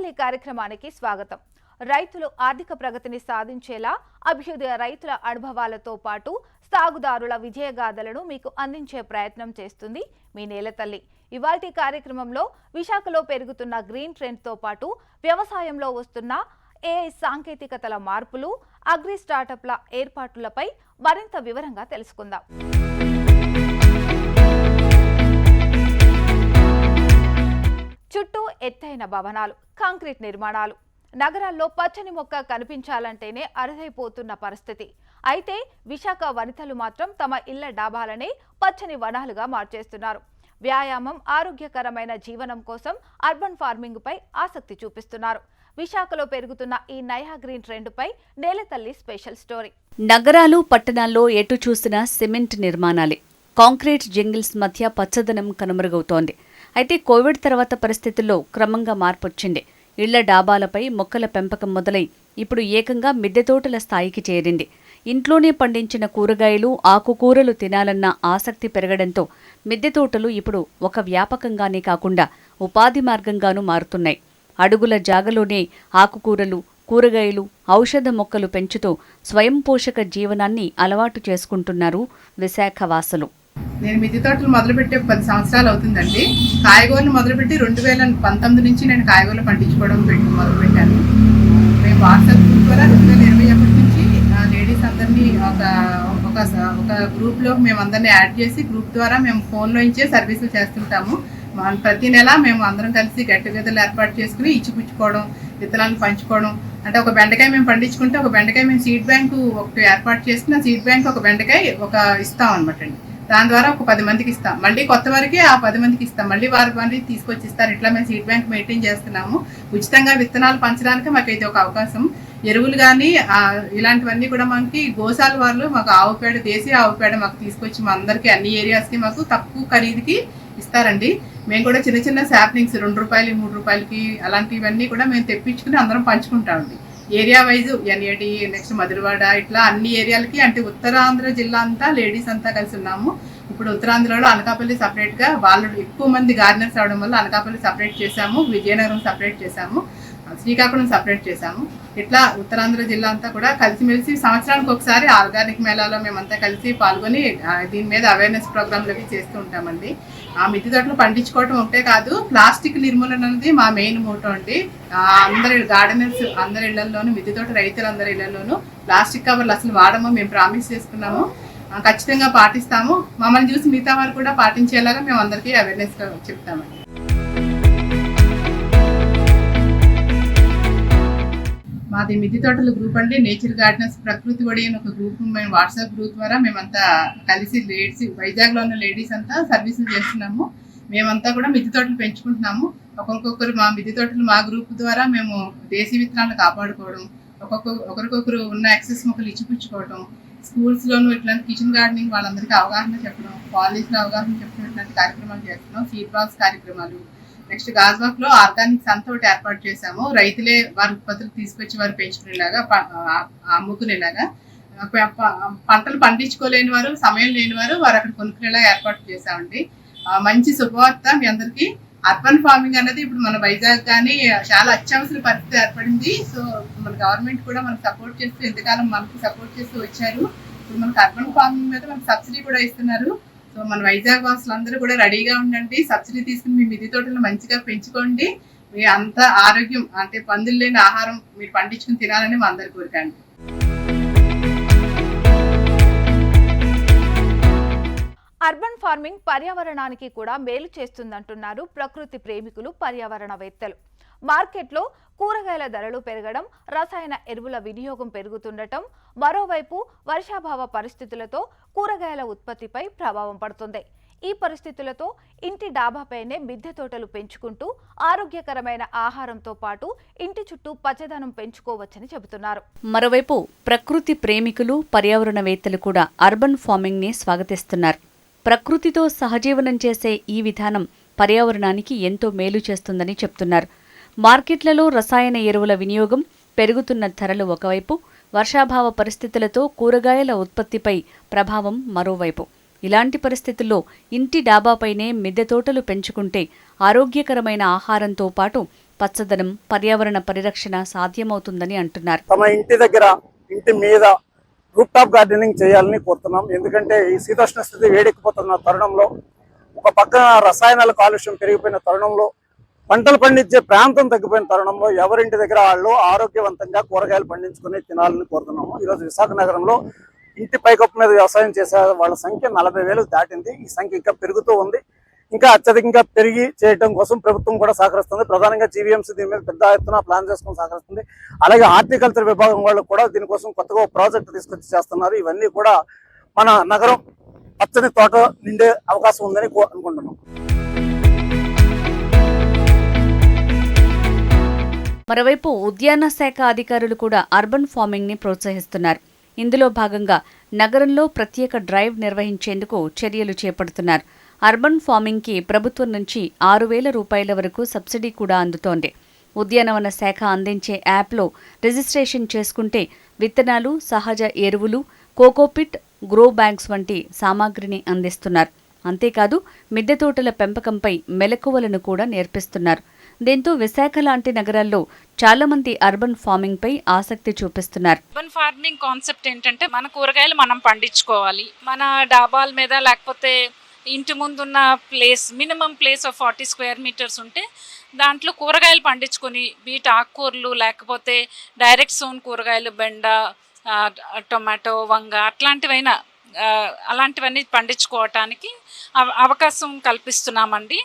ఇవాళ కార్యక్రమానికి స్వాగతం. రైతులు ఆర్థిక ప్రగతిని సాధించేలా అభ్యుదయ రైతుల అనుభవాలతో పాటు సాగుదారుల విజయగాథలను మీకు అందించే ప్రయత్నం చేస్తుంది మీ నేలతల్లి. ఇవాల్టి కార్యక్రమంలో విశాఖలో పెరుగుతున్న గ్రీన్ ట్రెండ్ తో పాటు వ్యవసాయంలో వస్తున్న ఏఐ సాంకేతికతల మార్పులు, అగ్రి స్టార్టప్ల ఏర్పాట్లపై మరింత వివరంగా తెలుసుకుందాం. చుట్టూ ఎత్తైన భవనాలు, కాంక్రీట్ నిర్మాణాలు, నగరాల్లో పచ్చని మొక్క కనిపించాలంటేనే అరుదైపోతున్న పరిస్థితి. అయితే విశాఖ వనితలు మాత్రం తమ ఇళ్ల డాబాలనే పచ్చని వనాలుగా మార్చేస్తున్నారు. వ్యాయామం, ఆరోగ్యకరమైన జీవనం కోసం అర్బన్ ఫార్మింగ్ పై ఆసక్తి చూపిస్తున్నారు. విశాఖలో పెరుగుతున్న ఈ నయా గ్రీన్ ట్రెండ్ పై నేలతల్లి స్పెషల్ స్టోరీ. నగరాలు, పట్టణాల్లో ఎటు చూసినా సిమెంట్ నిర్మాణాలే, కాంక్రీట్ జంగిల్స్ మధ్య పచ్చదనం కనుమరుగవుతోంది. అయితే కోవిడ్ తర్వాత పరిస్థితుల్లో క్రమంగా మార్పొచ్చింది. ఇళ్ల డాబాలపై మొక్కల పెంపకం మొదలై ఇప్పుడు ఏకంగా మిద్దె తోటల స్థాయికి చేరింది. ఇంట్లోనే పండించిన కూరగాయలు, ఆకుకూరలు తినాలన్న ఆసక్తి పెరగడంతో మిద్దె తోటలు ఇప్పుడు ఒక వ్యాపకంగానే కాకుండా ఉపాధి మార్గంగానూ మారుతున్నాయి. అడుగుల జాగలోనే ఆకుకూరలు, కూరగాయలు, ఔషధ మొక్కలు పెంచుతూ స్వయం పోషక జీవనాన్ని అలవాటు చేసుకుంటున్నారు విశాఖ వాసులు. నేను మిద్దె తోటలు మొదలుపెట్టి 10 సంవత్సరాలు అవుతుందండి. కాయగూరలు మొదలుపెట్టి 2019 నుంచి నేను కాయగూరలు పండించుకోవడం మొదలుపెట్టాను. మేము వాట్సాప్ గ్రూప్ ద్వారా 2021 నుంచి లేడీస్ అందరినీ ఒక గ్రూప్లో మేము అందరినీ యాడ్ చేసి గ్రూప్ ద్వారా మేము ఫోన్లో ఇచ్చే సర్వీసులు చేస్తుంటాము. ప్రతి నెల మేము అందరం కలిసి గెట్ టుగెదర్లు ఏర్పాటు చేసుకుని ఇచ్చిపుచ్చుకోవడం, విత్తనాలను పంచుకోవడం. అంటే ఒక బెండకాయ మేము పండించుకుంటే ఒక బెండకాయ మేము సీడ్ బ్యాంకు ఒకటి ఏర్పాటు చేసుకుని ఆ సీడ్ బ్యాంక్ ఒక బెండకాయ ఇస్తాం అనమాట అండి. దాని ద్వారా ఒక 10 మందికి ఇస్తాం. మళ్ళీ కొత్త వారికి ఆ 10 మందికి ఇస్తాం. మళ్ళీ వారి తీసుకొచ్చి ఇస్తారు. ఇట్లా మేము సీడ్ బ్యాంక్ మెయింటైన్ చేస్తున్నాము. ఉచితంగా విత్తనాలు పంచడానికి మాకు అయితే ఒక అవకాశం. ఎరువులు కానీ ఇలాంటివన్నీ కూడా మనకి గోశాల వాళ్ళు మాకు ఆవుపేడ, దేశీయ ఆవుపేడ మాకు తీసుకొచ్చి మా అందరికీ అన్ని ఏరియాస్కి మాకు తక్కువ ఖరీదుకి ఇస్తారండి. మేము కూడా చిన్న చిన్న శాప్లింగ్స్ 2 రూపాయలు, 3 రూపాయలకి అలాంటివన్నీ కూడా మేము తెప్పించుకుని అందరం పంచుకుంటామండి. Area wise NAD, next Madhurawada, ఇట్లా అన్ని ఏరియాలకి. అంటే ఉత్తరాంధ్ర జిల్లా అంతా లేడీస్ అంతా కలిసి ఉన్నాము. ఇప్పుడు ఉత్తరాంధ్రలో అనకాపల్లి సపరేట్గా, వాళ్ళు ఎక్కువ మంది గార్డెనర్స్ అవడం వల్ల అనకాపల్లి సపరేట్ చేశాము, విజయనగరం సపరేట్ చేశాము, శ్రీకాకుళం సపరేట్ చేశాము. ఇట్లా ఉత్తరాంధ్ర జిల్లా అంతా కూడా కలిసిమెలిసి సంవత్సరానికి ఒకసారి ఆర్గానిక్ మేళాలో మేమంతా కలిసి పాల్గొని దీని మీద అవేర్నెస్ ప్రోగ్రాంలు అవి చేస్తూ ఉంటామండి. ఆ మిద్దె తోటలు పండించుకోవటం ఒకటే కాదు, ప్లాస్టిక్ నిర్మూలన అనేది మా మెయిన్ మోటో అండి. అందరి గార్డెనర్స్ అందరి ఇళ్లలోనూ, మిద్దె తోట రైతులందరి ఇళ్లలోనూ ప్లాస్టిక్ కవర్లు అసలు వాడము మేము ప్రామిస్ చేసుకున్నాము. ఖచ్చితంగా పాటిస్తాము. మమ్మల్ని చూసి మిగతా వారు కూడా పాటించేలాగా మేము అందరికీ అవేర్నెస్ చెప్తామండి. మాది మిద్దె తోటల గ్రూప్ అండి. నేచర్ గార్డెనర్స్ ప్రకృతి ఒడి అని ఒక గ్రూప్ మేము వాట్సాప్ గ్రూప్ ద్వారా మేమంతా కలిసి లేడీస్, వైజాగ్లో ఉన్న లేడీస్ అంతా సర్వీసులు చేస్తున్నాము. మేమంతా కూడా మిద్దె తోటలు పెంచుకుంటున్నాము. ఒకరికొకరు మా మిద్దె తోటలు మా గ్రూప్ ద్వారా మేము దేశీ విత్తనాలను కాపాడుకోవడం, ఒకరికొకరు ఉన్న ఎక్సెస్ మొక్కలు ఇచ్చిపుచ్చుకోవడం, స్కూల్స్లోనూ ఇట్లాంటి కిచెన్ గార్డెనింగ్ వాళ్ళందరికీ అవగాహన చెప్పడం, కాలేజ్లో అవగాహన చెప్పడం, ఇట్లాంటి కార్యక్రమాలు చేస్తున్నాం. సీడ్ బాక్స్ కార్యక్రమాలు. నెక్స్ట్ గాజువాక్ లో ఆర్గానిక్ సంత ఒకటి ఏర్పాటు చేశాము. రైతులే వారి ఉత్పత్తులు తీసుకొచ్చి వారు పెంచుకునేలాగా, అమ్ముకునేలాగా. పంటలు పండించుకోలేని వారు, సమయం లేని వారు అక్కడ కొనుక్కునేలా ఏర్పాటు చేశామండి. మంచి శుభవార్త మీ అందరికీ. అర్బన్ ఫార్మింగ్ అనేది ఇప్పుడు మన వైజాగ్ కానీ చాలా అత్యవసర పరిస్థితి ఏర్పడింది. సో మన గవర్నమెంట్ కూడా మనకు సపోర్ట్ చేస్తూ, ఎంతకాలం మనకు సపోర్ట్ చేస్తూ వచ్చారు. ఇప్పుడు మనకు అర్బన్ ఫార్మింగ్ మీద మనకు సబ్సిడీ కూడా ఇస్తున్నారు. సో మన వైజాగ్ వాసులందరూ కూడా రెడీగా ఉండండి. సబ్సిడీ తీసుకుని మీ మిద్దె తోటలు మంచిగా పెంచుకోండి. మీ అంత ఆరోగ్యం, అంటే పందులు లేని ఆహారం మీరు పండించుకుని తినాలని మా అందరి కోరికండి. అర్బన్ ఫార్మింగ్ పర్యావరణానికి కూడా మేలు చేస్తుందంటున్నారు ప్రకృతి ప్రేమికులు, పర్యావరణవేత్తలు. మార్కెట్లో కూరగాయల ధరలు పెరగడం, రసాయన ఎరువుల వినియోగం పెరుగుతుండటం, మరోవైపు వర్షాభావ పరిస్థితులతో కూరగాయల ఉత్పత్తిపై ప్రభావం పడుతుంది. ఈ పరిస్థితులతో ఇంటి డాబాపైనే మిద్దె తోటలు పెంచుకుంటూ ఆరోగ్యకరమైన ఆహారంతో పాటు ఇంటి చుట్టూ పచ్చదనం పెంచుకోవచ్చని చెబుతున్నారు. మరోవైపు ప్రకృతి ప్రేమికులు, పర్యావరణవేత్తలు కూడా అర్బన్ ఫార్మింగ్ ని స్వాగతిస్తున్నారు. ప్రకృతితో సహజీవనం చేసే ఈ విధానం పర్యావరణానికి ఎంతో మేలు చేస్తుందని చెప్తున్నారు. మార్కెట్లలో రసాయన ఎరువుల వినియోగం, పెరుగుతున్న ధరలు ఒకవైపు, వర్షాభావ పరిస్థితులతో కూరగాయల ఉత్పత్తిపై ప్రభావం మరోవైపు. ఇలాంటి పరిస్థితుల్లో ఇంటి డాబాపైనే మిద్దె తోటలు పెంచుకుంటే ఆరోగ్యకరమైన ఆహారంతో పాటు పచ్చదనం, పర్యావరణ పరిరక్షణ సాధ్యమవుతుందని అంటున్నారు. తమ ఇంటి దగ్గర, ఇంటి మీద రూఫ్ టాప్ గార్డెనింగ్ చేయాలని కోరుతున్నాం. ఎందుకంటే ఈ శీతోష్ణ స్థితి వేడెక్కిపోతున్న తరుణంలో, ఒక పక్కన రసాయనాల కాలుష్యం పెరిగిపోయిన తరుణంలో, పంటలు పండించే ప్రాంతం తగ్గిపోయిన తరుణంలో ఎవరింటి దగ్గర వాళ్ళు ఆరోగ్యవంతంగా కూరగాయలు పండించుకుని తినాలని కోరుతున్నాము. ఈరోజు విశాఖ నగరంలో ఇంటి పైకప్పు మీద వ్యవసాయం చేసే వాళ్ళ సంఖ్య 40,000 దాటింది. ఈ సంఖ్య ఇంకా పెరుగుతూ ఉంది. ఇంకా అత్యధికంగా పెరిగి చేయడం కోసం ప్రభుత్వం కూడా సహకరిస్తుంది. ప్రధానంగా జీవీఎంసీ దీని మీద పెద్ద ఎత్తున ప్లాన్ చేసుకుని సహకరిస్తుంది. అలాగే హార్టికల్చర్ విభాగం వాళ్ళు కూడా దీనికోసం కొత్తగా ప్రాజెక్ట్ తీసుకొచ్చి చేస్తున్నారు. ఇవన్నీ కూడా మన నగరం పచ్చని తోట నిండే అవకాశం ఉందని అనుకుంటున్నాం. మరోవైపు ఉద్యాన శాఖ అధికారులు కూడా అర్బన్ ఫార్మింగ్ ని ప్రోత్సహిస్తున్నారు. ఇందులో భాగంగా నగరంలో ప్రత్యేక డ్రైవ్ నిర్వహించేందుకు చర్యలు చేపడుతున్నారు. అర్బన్ ఫార్మింగ్ కి ప్రభుత్వం నుంచి 6,000 రూపాయల వరకు సబ్సిడీ కూడా అందుతోంది. ఉద్యానవన శాఖ అందించే యాప్లో రిజిస్ట్రేషన్ చేసుకుంటే విత్తనాలు, సహజ ఎరువులు, కోకోపిట్, గ్రో బ్యాగ్స్ వంటి సామాగ్రిని అందిస్తున్నారు. అంతేకాదు మిద్దె తోటల పెంపకంపై మెలకువలను కూడా నేర్పిస్తున్నారు. దీంతో విశాఖ లాంటి నగరాల్లో చాలా మంది అర్బన్ ఫార్మింగ్ పై ఆసక్తి చూపిస్తున్నారు. అర్బన్ ఫార్మింగ్ కాన్సెప్ట్ ఏంటంటే మన కూరగాయలు మనం పండించుకోవాలి. మన డాబాల మీద లేకపోతే ఇంటి ముందున్న place, minimum place of 40 square metres ఉంటే దాంట్లో కూరగాయలు పండించుకొని, బీట్ ఆకుకూరలు లేకపోతే డైరెక్ట్ సోన్ కూరగాయలు, బెండ, టొమాటో, వంగ అలాంటివన్నీ పండించుకోవటానికి అవకాశం కల్పిస్తున్నామండి.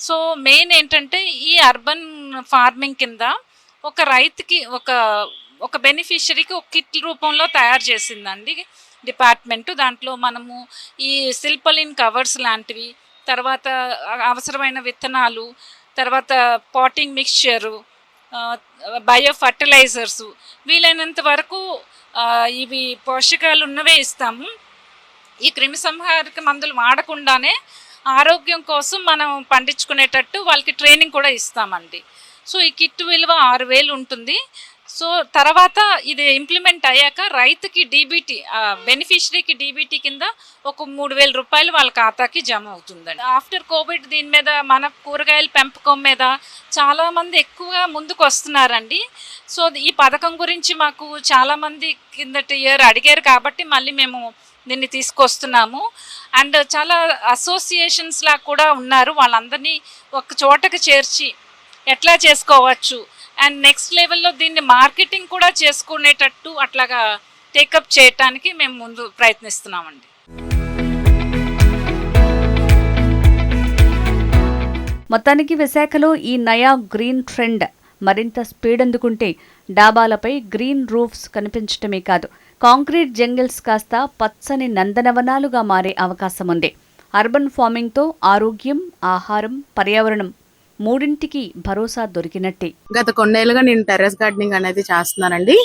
సో మెయిన్ ఏంటంటే ఈ అర్బన్ ఫార్మింగ్ కింద ఒక రైతుకి ఒక బెనిఫిషరీకి ఒక కిట్ రూపంలో తయారు చేసిందండి డిపార్ట్మెంట్. దాంట్లో మనము ఈ సిల్పలిన్ కవర్స్ లాంటివి, తర్వాత అవసరమైన విత్తనాలు, తర్వాత పాటింగ్ మిక్స్చరు, బయో ఫర్టిలైజర్సు, వీలైనంత వరకు ఇవి పోషకాలు ఉన్నవే ఇస్తాము. ఈ క్రిమి సంహారక మందులు వాడకుండానే ఆరోగ్యం కోసం మనం పండించుకునేటట్టు వాళ్ళకి ట్రైనింగ్ కూడా ఇస్తామండి. సో ఈ కిట్ విలువ 6,000 ఉంటుంది. సో తర్వాత ఇది ఇంప్లిమెంట్ అయ్యాక రైతుకి డీబీటీ, బెనిఫిషరీకి డీబీటీ కింద ఒక 3,000 రూపాయలు వాళ్ళ ఖాతాకి జమ అవుతుందండి. ఆఫ్టర్ కోవిడ్ దీని మీద, మన కూరగాయల పెంపకం మీద చాలామంది ఎక్కువగా ముందుకు వస్తున్నారండి. సో ఈ పథకం గురించి మాకు చాలామంది కిందటి ఇయర్ అడిగారు కాబట్టి మళ్ళీ మేము దీన్ని తీసుకొస్తున్నాము. అండ్ చాలా అసోసియేషన్స్ లా కూడా ఉన్నారు. వాళ్ళందరినీ ఒక చోటకి చేర్చి ఎట్లా చేసుకోవచ్చు అండ్ నెక్స్ట్ లెవెల్లో దీన్ని మార్కెటింగ్ కూడా చేసుకునేటట్టు అట్లాగా టేకప్ చేయటానికి మేము ముందు ప్రయత్నిస్తున్నామండి. మొత్తానికి విశాఖలో ఈ నయా గ్రీన్ ట్రెండ్ మరింత స్పీడ్ అందుకుంటే డాబాలపై గ్రీన్ రూఫ్స్ కనిపించటమే కాదు, కాంక్రీట్ జంగిల్స్ కాస్త పచ్చని నందనవనాలుగా మారే అవకాశం ఉంది. అర్బన్ ఫార్మింగ్తో ఆరోగ్యం, ఆహారం, పర్యావరణం మూడింటికి భరోసా దొరికినట్టే. గత కొన్నేళ్ళుగా నేను టెర్రస్ గార్డెనింగ్ అనేది చేస్తున్నానండి.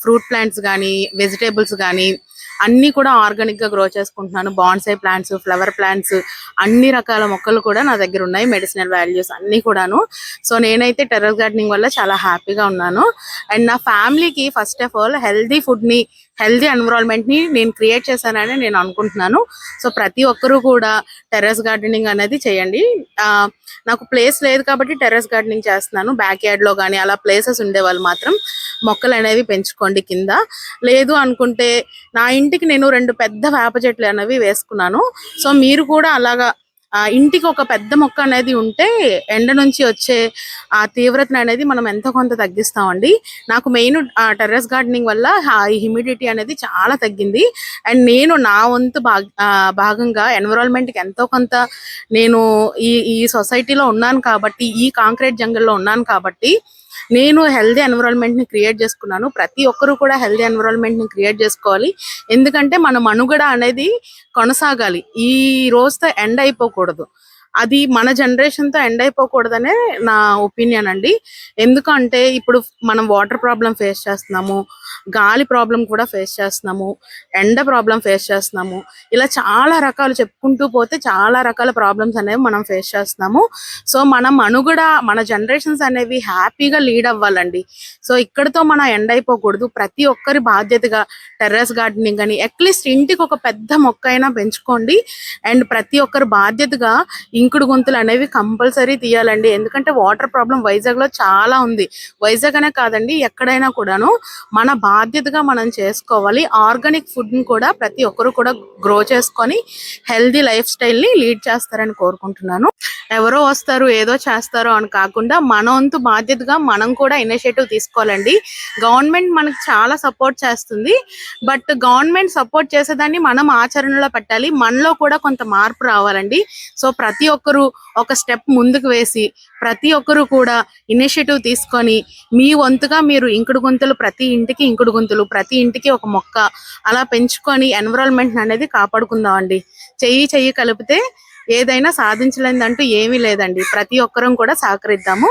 ఫ్రూట్ ప్లాంట్స్ కానీ, వెజిటేబుల్స్ కానీ అన్నీ కూడా ఆర్గానిక్గా గ్రో చేసుకుంటున్నాను. బాన్సై ప్లాంట్స్, ఫ్లవర్ ప్లాంట్స్, అన్ని రకాల మొక్కలు కూడా నా దగ్గర ఉన్నాయి. మెడిసినల్ వాల్యూస్ అన్నీ కూడాను. సో నేనైతే టెర్రస్ గార్డెనింగ్ వల్ల చాలా హ్యాపీగా ఉన్నాను. అండ్ నా ఫ్యామిలీకి ఫస్ట్ ఆఫ్ ఆల్ హెల్దీ ఫుడ్ని, హెల్దీ ఎన్విరాన్మెంట్ని నేను క్రియేట్ చేశానని నేను అనుకుంటున్నాను. సో ప్రతి ఒక్కరూ కూడా టెర్రస్ గార్డెనింగ్ అనేది చేయండి. నాకు ప్లేస్ లేదు కాబట్టి టెర్రస్ గార్డెనింగ్ చేస్తున్నాను. బ్యాక్ యార్డ్లో కానీ అలా ప్లేసెస్ ఉండే వాళ్ళు మాత్రం మొక్కలు అనేవి పెంచుకోండి కింద. లేదు అనుకుంటే నా ఇంటికి నేను 2 పెద్ద వేప చెట్లు అనేవి వేసుకున్నాను. సో మీరు కూడా అలాగా ఇంటికి ఒక పెద్ద మొక్క అనేది ఉంటే ఎండ నుంచి వచ్చే ఆ తీవ్రతను అనేది మనం ఎంతో కొంత తగ్గిస్తామండి. నాకు మెయిన్ టెర్రస్ గార్డెనింగ్ వల్ల ఈ హ్యూమిడిటీ అనేది చాలా తగ్గింది. అండ్ నేను నా వంతు భాగంగా ఎన్విరాన్మెంట్కి ఎంతో కొంత నేను ఈ సొసైటీలో ఉన్నాను కాబట్టి, ఈ కాంక్రీట్ జంగల్లో ఉన్నాను కాబట్టి నేను హెల్దీ ఎన్విరాన్మెంట్ని క్రియేట్ చేసుకున్నాను. ప్రతి ఒక్కరూ కూడా హెల్దీ ఎన్విరాన్మెంట్ని క్రియేట్ చేసుకోవాలి. ఎందుకంటే మన మనుగడ అనేది కొనసాగాలి. ఈ రోజుతో ఎండ్ అయిపోకూడదు. అది మన జనరేషన్తో ఎండ్ అయిపోకూడదనే నా ఒపీనియన్ అండి. ఎందుకంటే ఇప్పుడు మనం వాటర్ ప్రాబ్లం ఫేస్ చేస్తున్నాము, గాలి ప్రాబ్లం కూడా ఫేస్ చేస్తున్నాము, ఎండ ప్రాబ్లం ఫేస్ చేస్తున్నాము. ఇలా చాలా రకాలు చెప్పుకుంటూ పోతే చాలా రకాల ప్రాబ్లమ్స్ అనేవి మనం ఫేస్ చేస్తున్నాము. సో మన మనుగడ, మన జనరేషన్స్ అనేవి హ్యాపీగా లీడ్ అవ్వాలండి. సో ఇక్కడితో మనం ఎండ్ అయిపోకూడదు. ప్రతి ఒక్కరి బాధ్యతగా టెర్రస్ గార్డెనింగ్ అని అట్లీస్ట్ ఇంటికి ఒక పెద్ద మొక్క అయినా పెంచుకోండి. అండ్ ప్రతి ఒక్కరి బాధ్యతగా ఇంకుడు గుంతలు అనేవి కంపల్సరీ తీయాలండి. ఎందుకంటే వాటర్ ప్రాబ్లం వైజాగ్ లో చాలా ఉంది. వైజాగ్ అనే కాదండి, ఎక్కడైనా కూడాను మన బాధ్యతగా మనం చేసుకోవాలి. ఆర్గానిక్ ఫుడ్ ని కూడా ప్రతి ఒక్కరు కూడా గ్రో చేసుకొని హెల్దీ లైఫ్ స్టైల్ ని లీడ్ చేస్తారని కోరుకుంటున్నాను. ఎవరో వస్తారు ఏదో చేస్తారు అని కాకుండా మన వంతు బాధ్యతగా మనం కూడా ఇనిషియేటివ్ తీసుకోవాలండి. గవర్నమెంట్ మనకు చాలా సపోర్ట్ చేస్తుంది, బట్ గవర్నమెంట్ సపోర్ట్ చేసేదాన్ని మనం ఆచరణలో పెట్టాలి. మనలో కూడా కొంత మార్పు రావాలండి. సో ప్రతి ఒక్కరు ఒక స్టెప్ ముందుకు వేసి ప్రతి ఒక్కరు కూడా ఇనిషియేటివ్ తీసుకొని మీ వంతుగా మీరు ఇంకుడు గుంతలు, ప్రతి ఇంటికి ఇంకుడు గుంతలు, ప్రతి ఇంటికి ఒక మొక్క అలా పెంచుకొని ఎన్విరాన్మెంట్ అనేది కాపాడుకుందాం అండి. చెయ్యి కలిపితే ఏదైనా సాధించలేదంటూ ఏమీ లేదండి. ప్రతి ఒక్కరం కూడా సహకరిద్దాము.